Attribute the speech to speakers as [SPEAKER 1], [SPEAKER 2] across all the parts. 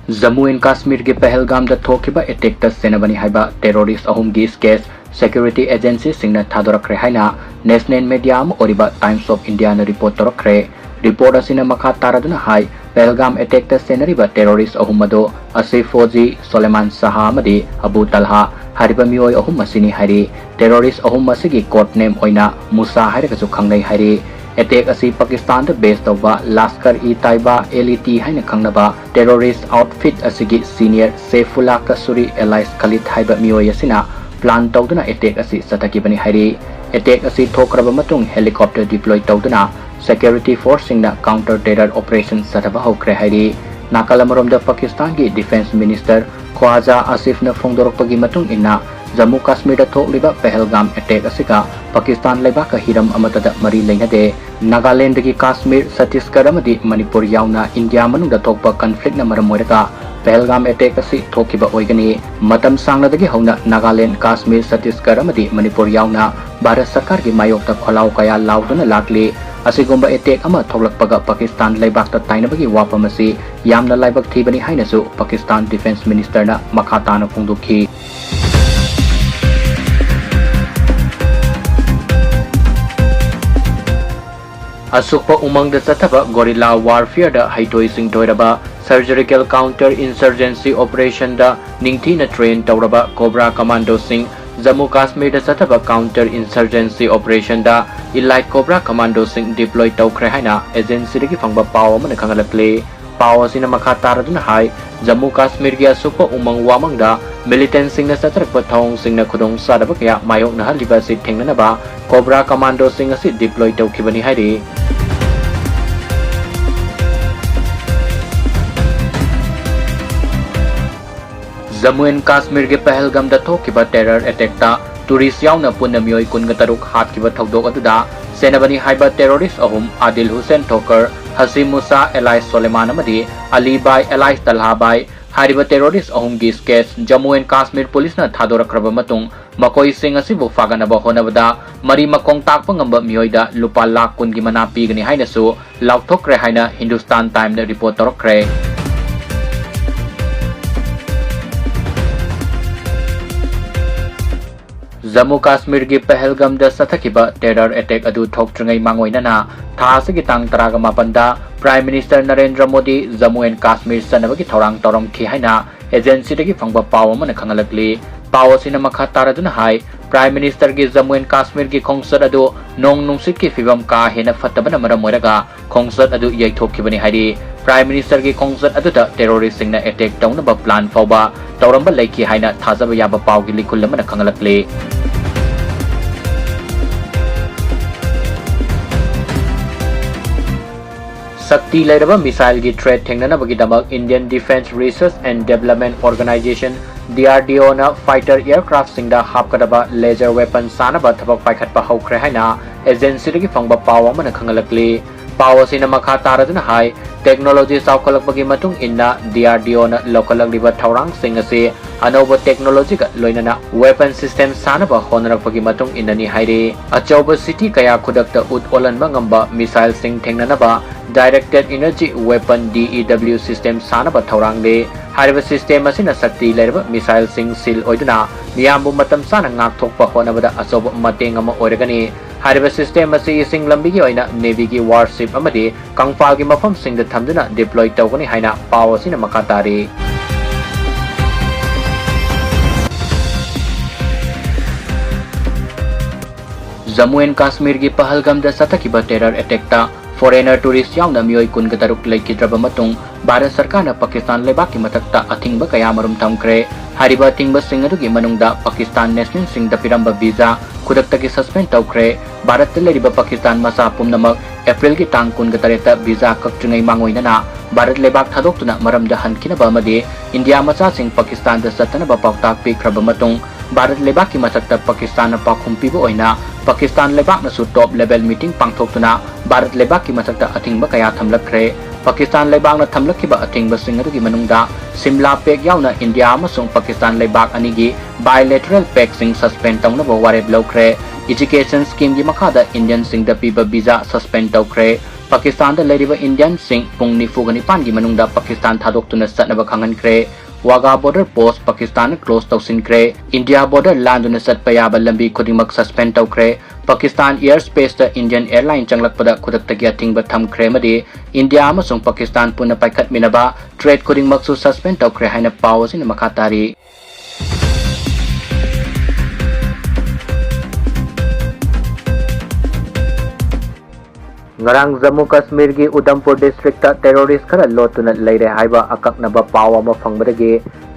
[SPEAKER 1] Jammu and Kashmir के पहलगाम द थोकिबा अटैक द सेनाबनी हाइबा टेररिस्ट अहुम गी केस सिक्योरिटी एजेंसी सिंगना थादोरखरे हाइना नेशनल मीडिया ओरिबा टाइम्स ऑफ इंडिया न रिपोर्ट तोरखरे रिपोर्ट असिना मखा तारादुना हाई पहलगाम अटैक द सेनरिबा टेररिस्ट अहुम मदो आसिफ फौजी सोलेमान साहा अमदी अबू तलहा हारिबा मियोय अहुम मसिनी हारी टेररिस्ट अहुम मसिगी कोड नेम ओइना मूसा हाइरगसु खंगनै हारी अटैक असी पाकिस्तान द बेस तौबा लश्कर ई ताइबा एलईटी हाइना खंगनबा टेररिस्ट आउटफिट असिगी सीनियर सैफुल्ला कसुरी एलाइस खलीद हाइबा मियोय असिना प्लान तौदुना अटैक असी सतकीबनी हारी अटैक असी थोक्रबा मतुंग हेलीकॉप्टर डिप्लॉय तौदुना सिक्योरिटी फोर्स सिंगना काउंटर टेरर ऑपरेशन सतबा होख्रे हारी नाकालमरोम द पाकिस्तान की डिफेंस मिनिस्टर ख्वाजा आसिफ न फोंदोरपगी मतुंग इन्ना जम्मू कश्मीर थोकलिबा पहलगाम अटैक असिका पाकिस्तान लेबाक हिरम अमतदा मरी लेनदे नागालैंड की कश्मीर छत्तीसगढ़ अमदी मणिपुर यावना इंडिया मनुंग थोकपा कन्फ्लिक्ट न मरम ओइरगा पहलगाम अटैक असि थोकिबा ओइगनी मतम सांगनदगी हौना नागालैंड कश्मीर छत्तीसगढ़ अमदी मणिपुर यावना भारत सरकार की मायोक्ता खोलाव कया लाउदुना लाकली असिगुम्बा अटैक अमा थोकलकपगा पाकिस्तान लेबाकता ताइनबगी वाफम असि यामना लाइबक थीबनी हाइनसु पाकिस्तान डिफेंस मिनिस्टर न मखा ताना फोंदोखी असुकपा उमंग चथबा गोरिल्ला वारफेयर द हाइटोई सिंगटोइरबा सर्जिकल काउंटर इंसर्जेंसी ऑपरेशन द निंगथीना ट्रेन तौरबा कोबरा कमांडो सिंह जम्मू कश्मीर चथबा काउंटर इंसर्जेंसी ऑपरेशन द इलाइट कोबरा कमांडो सिंह डिप्लॉय तौख्रे हाइना एजेंसी दगी फंगबा पाव अमन खंगलकले पाव असिना मखा तारदुना हाई जम्मू कश्मीर की असुकपा उमंग वामंग द मिलिटेंट सिंह चतरकपा थौंग सिंह खुदोंग सादबा कया मायोक नहलिबा सि थेंगनबा कोबरा कमांडो सिंह असि डिप्लॉय तौखिबनी हाइरी जम्मू एंड कश्मीर के पहलगाम द थोकिबा टेरर अटैक ता टूरिस्ट यावना पुन्ना मियोय कुनगा तरुक हातकिबा थौदोक अदुदा सेनाबनी हाइबा टेररिस्ट अहुम आदिल हुसैन ठोकर हसीम मूसा एलाइस सोलेमान अमदी अली बाय एलाइस तलहा बाय हारिबा टेररिस्ट अहुम की case Jammu and Kashmir police न थादोरखरबा मतुंग मकोई सिंह असिबु फागनबा होनबदा मरी मकोंग ताकपा ngamba मियोयदा लुपा लाख कुन की मना पीगनी हाइनसु लाउथोक्रे हाइना हिंदुस्तान टाइम ने रिपोर्ट तोरखरे जम्मू कश्मीर की पहलगाम द सथकिबा टेरर अटैक अदु थोक्ट्रंगै मांगोइनना थासगी तांग तरागा मापनदा prime minister Narendra Modi Jammu and Kashmir सनबगी थौरांग तौरमखि हाइना एजेंसी दगी फंगबा पाव अमन खंगलकली पाव सिना मखा तारदुना हाई प्राइम मिनिस्टर की जम्मू एंड कश्मीर की खोंसद अदु नोंग नुंसित की फिवम का हेना फत्तबना मरम ओइरगा खोंसद अदु यैथोखिबनी हाइरी प्राइम मिनिस्टर की खोंसद अदुदा टेररिस्ट सिंगना अटैक तौनबा प्लान फावबा तौरंबा लैखि हाइना थाजबा याबा पावगी लिखुल अमन खंगलकली शक्ति लेरबा मिसाइल की थ्रेट थेंगनबगीदमक Indian defence research and development organisation DRDO ना फाइटर एयरक्राफ्ट सिंगदा हापकदबा लेजर वेपन सानबा थबक पाइखटपा हौख्रे हाइना एजेंसी दगी फंगबा पाव अमन खंगलकली पाव असिना मखा तारदुना हाई टेक्नोलॉजी साउखलकपगी मतुंग इन्ना DRDO ना लोकलगलिबा थौरांग सिंग असे अनौब टेक्नोलॉजी का लोइनना वेपन सिस्टम सानबा होनरपगी मतुंग इन्ननी हाइरे अचौब सिटी कया खुदकता उत ओलनबा ngamba मिसाइल सिंग थेंगनबा directed energy weapon DEW system सानबा थौरांगले हारिबा सिस्टम असिना शक्ति लेरबा मिसाइल सिंग सिल ओइदुना मियामबु मतम साना ngakthokpa honabada asob mateng ama oiragani हारिबा सिस्टम असी इसिंग लंबी की ओइना नेवी की वारशिप अमदी कंगफाल की मफम सिंग द थमदुना डिप्लॉय तौगनी हाइना पाव असिना मखा तारी जम्मू एंड कश्मीर की पहलगाम द सतकिबा टेरर अटैक ता फॉरेनर टूरिस्ट यावना मियोय कुन गतरुक लेकिद्रबा मतुंग भारत सरकार न पाकिस्तान लेबाकी मथक्ता अथिंगबा कयामरुम थमख्रे हारिबा अथिंगबा सिंग अदुगी मनुंगदा पाकिस्तान नेशनल सिंग द पिरंबा वीजा खुदक्तगी सस्पेंड तौख्रे भारत लेरिबा पाकिस्तान मसा पुमनमक एप्रिल की तांग कुन गतरेता वीजा कक्ट्रिंगै मांगोइनना भारत लेबाक थादोक्तुना मरमदा हनखिनबा अमदी इंडिया मचा सिंग पाकिस्तान द सतनबा पावताक पिख्रबा मतुंग भारत लेबाक की मथक्ता पाकिस्तान पाखुम पिबो ओइना पाकिस्तान लेबाक नसु टॉप लेवल मीटिंग पांगथोक्तुना भारत लेबाक की मथक्ता अथिंगबा कया थमलखरे पाकिस्तान लेबाक न थमलखिबा अथिंगबा सिंग अदुगी मनुंगदा सिमला पेक यावना इंडिया अमसुंग पाकिस्तान लेबाक अनिगी बायलैटरल पेक सिंग सस्पेंड तौनबा वारेब लौख्रे एजुकेशन स्कीम की मखादा इंडियन सिंग द पीबा वीजा सस्पेंड तौख्रे Pakistan da leiriba Indian sing pung nifuga nipan gi manungda Pakistan thadok-tuna satnaba khangankre Wagah border post Pakistan close tausinkre India border landuna satpa yaba lambi khudingmak suspend tawkre Pakistan airspace da Indian airline changlakpada khudaktagi Athingba thamkhre madi India amasung Pakistan puna paikhat minaba trade khudingmak su suspend tawkre haina paw asina makha tari Ngarang Jammu Kashmir gi Udhampur district ta terrorist khara lotuna leire haiba akaknaba pawa ma fangbadagi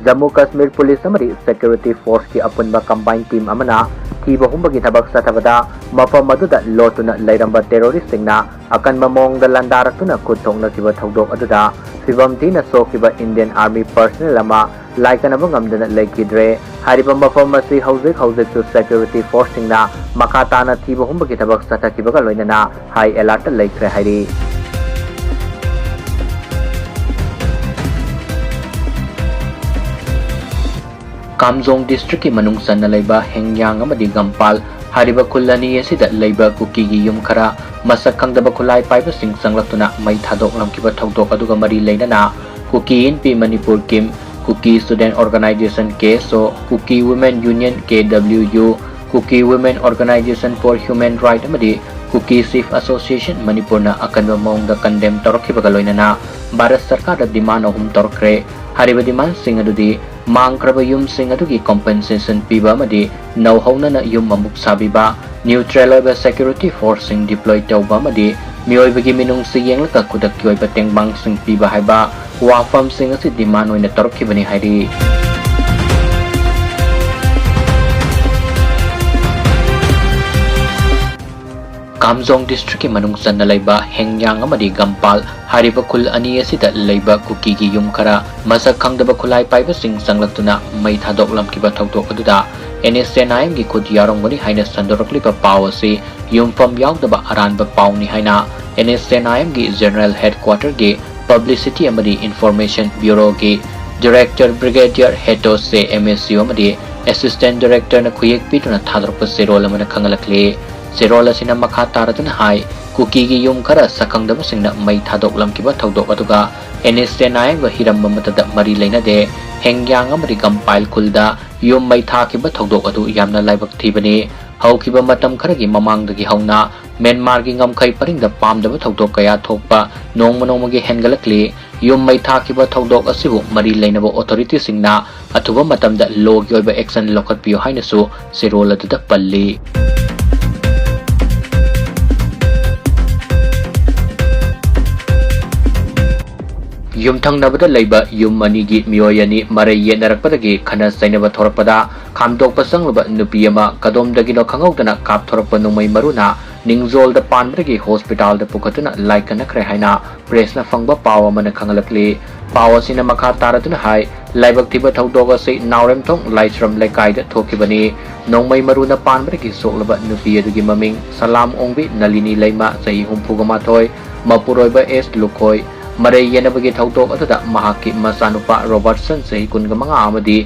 [SPEAKER 1] Jammu Kashmir police amari security force ki apunba combined team amana thiba humbagi thabak sathabada mafam maduda lotuna leiramba terrorist singna akan mamong da landaratuna kuthongna kiba thodok aduda fibam tina sokiba Indian army personnel ama laikanaba ngamdana leikidre hariba mafam asi hauzik su security force singna makatana thiba humbagi thabak sathakibaga loinana high alert laikre hairi Kamjong district ki manungsan na laiba hengyang amadi gampal hariba khulani asida laiba kuki gi yum khara masak khangdaba khulai paiba sing sanglaktuna mai thadok lamkiba thodok aduga mari leinana kuki in pi Manipur kim kuki student organization KSO kuki women union KWU kuki women organization for human right amadi kuki chief association Manipur na akanba mongda condemn torkiba loinana Bharat Sarkar da demand ahum torkre hariba demand sing adudi Mangkraba yum sing adugi compensation piba madi nauhauna na yum mamuk sabiba neutral oiba security force sing deploy tawba madi mioibagi minung siyeng laka kudak kyoiba tengbang sing piba haiba wafam sing asi demand oina torkibani hairi Kamjong district ki manungsan na laiba hengyang amadi gampal hariba khul ani asida laiba kuki gi yum khara masak khangdaba khulai paiba sing sanglaktuna mai thadok lamkiba thodok aduda NSNIM gi khud yarongmani haina sandorakliba paw ase yumfam yaudaba aranba pawni haina NSNIM gi general headquarter gi publicity amadi information bureau gi director brigadier heto se MSU amadi assistant director na khuyek pituna thadrokpa serol amana khangalakle Serola sina makha taraduna hai kuki gi yum khara sakhangdaba singna mai thadok lamkiba thodok aduga NSNI wa hiram matada mari leina de hengyang amari gampile khulda yum mai thakiba thodok adu yamna laibak thibani haukiba matam khara gi mamangdagi hauna Myanmar gi ngamkhai paringda pamdaba thodok kaya thokpa nongma gi hengalakli yum mai thakiba thodok asibu mari leinaba authority singna athuba matamda logi oiba action lokhatpiyo haina su serola duda palli Yumthangnabada laiba yum manigi miyoyani marai yenarakpadagi khana sainaba thorakpada khamdokpa sangluba nupi ama kadomdagi no khangaudana kap thorakpa nungmai maruna ningjol da panbragi hospital da pukhatuna laikana khre haina press na fangba pawa mana khangalakli pawa sina makha taraduna hai laibak thiba thodog ase naurem thong laitram laikai da thokibani nongmai maruna panbragi soklaba nupi adugi maming salam ongbi nalini laima sahi humpuga mathoi mapuroiba es lukhoi Marai yenabagi thodok aduda mahaki masanupa Robertson sahi kunga manga amadi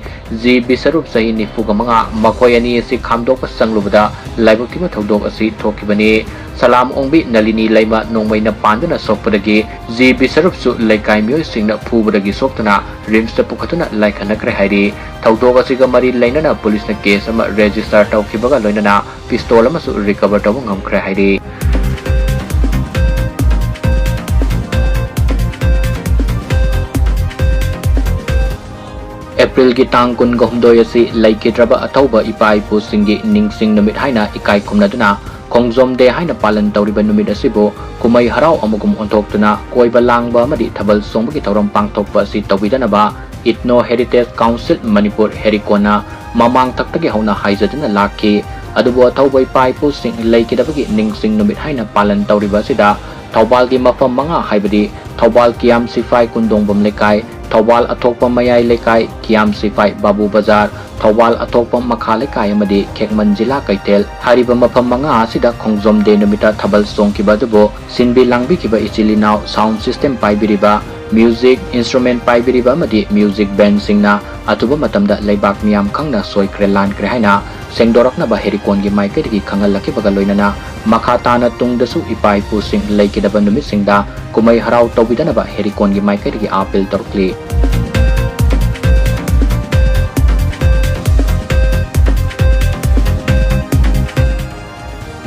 [SPEAKER 1] G Bisarup sahi nifuga manga makoi ani asi khamdokpa sanglubada laibak thiba thodok asi thokibani salam ongbi nalini laima nongmai na panduna sokpadagi G Bisarup su laikai mioi singna phubadagi soktuna rims ta pukhatuna laikana kre hairi thodok asiga mari lainana police na case ama register tawkibaga loinana pistol ama su recover taw ngamkre hairi April ki tang kun gahumdoi asi laikidraba athauba ipai pu singi ningsing numit haina ikai khumnaduna khongjom de haina palan tawriba numit asibo kumai harau amugum ontoktuna koiba langba amadi thabal songbagi tawram pangthokpa asi tawbidanaba Ethno Heritage Council Manipur Herikona mamang taktagi hauna haijaduna lakhi adubo athauba ipai pu sing laikidabagi ningsing numit haina palan tawriba asida Thawbal ki mafam manga haibadi Thawbal Kiam Sifai Kundongbam Lekai Thawbal Athokpa Mayai Lekai Kiam Sifai Babu Bazar Thawbal Athokpa Makha Lekai amadi Khekman Jila Kaitel hariba mafam manga asida khongjom de numita thabal songkiba dubo sinbi langbi kiba ichilinaw sound system paibiriba music instrument paibiriba amadi music band singna atuba matamda leibak miyam khangna soikre lan kre haina sengdoraknaba herikon gi maikeri khangalaki baga loinana makha tana tungdasu ipai pu sing leikidaba numit singda kumai harau tawbidanaba herikon gi maikeri apel torkli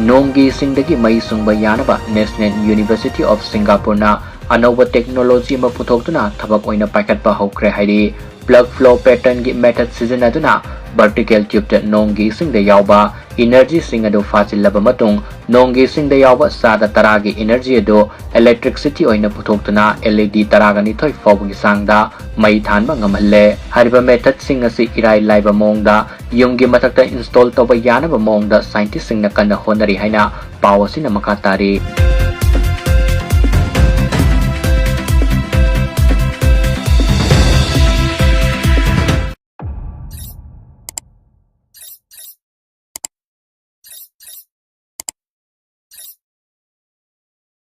[SPEAKER 1] Nonggi singdagi mai sungba yanaba National University of Singapore na anova technology ma puthokduna thabak oina paikatpa hokre haidi plug flow pattern gi method sizinaduna vertical tube ta nonggi singda yawba energy singado facilaba matung nonggi singda yawba sada taragi energy ado electricity oina puthokduna LED taraga ni thoi fawgi sangda mai thanba ngamalle hariba method sing asi irai laiba mongda yumgi mathakta install toba yanaba mongda scientist singna kanna honari haina pawasina makatari